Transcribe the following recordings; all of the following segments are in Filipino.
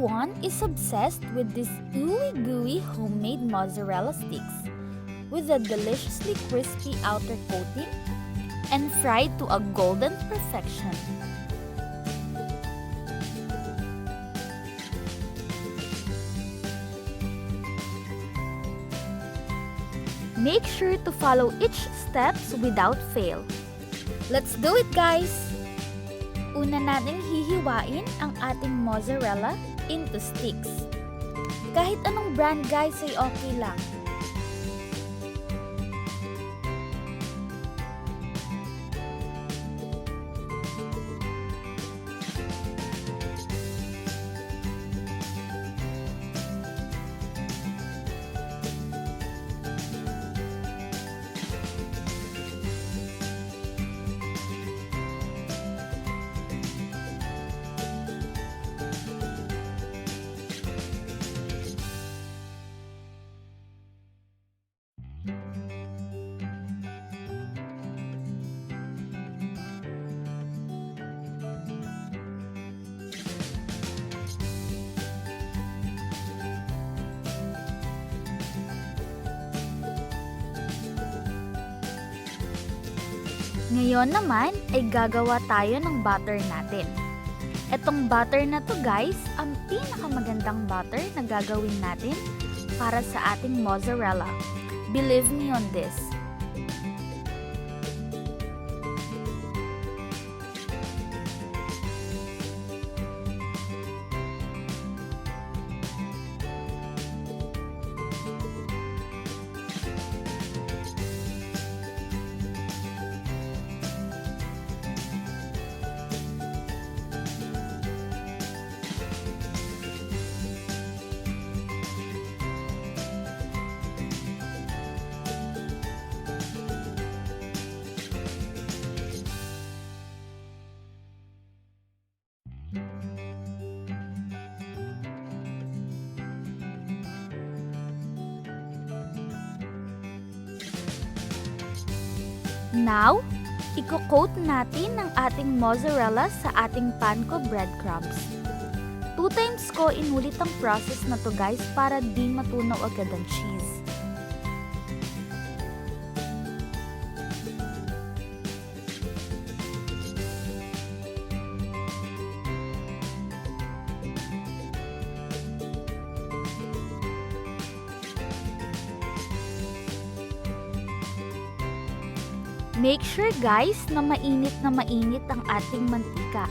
Everyone is obsessed with these ooey-gooey homemade mozzarella sticks with a deliciously crispy outer coating and fried to a golden perfection. Make sure to follow each steps without fail. Let's do it, guys! Una natin hihiwain ang ating mozzarella into sticks. Kahit anong brand, guys, ay okay lang. Ngayon naman ay gagawa tayo ng butter natin. Etong butter na to, guys, ang pinakamagandang butter na gagawin natin para sa ating mozzarella. Believe me on this. Now, i-coat natin ang ating mozzarella sa ating panko breadcrumbs. 2 times ko inulit ang process na to, guys, para di matunaw agad ang cheese. Make sure, guys, na mainit ang ating mantika.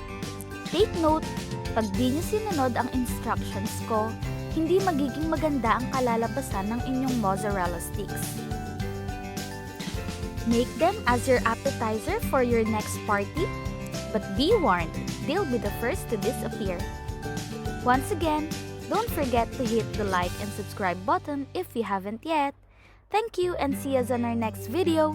Take note, pag di nyo sinunod ang instructions ko, hindi magiging maganda ang kalalabasan ng inyong mozzarella sticks. Make them as your appetizer for your next party, but be warned, they'll be the first to disappear. Once again, don't forget to hit the like and subscribe button if you haven't yet. Thank you and see us on our next video.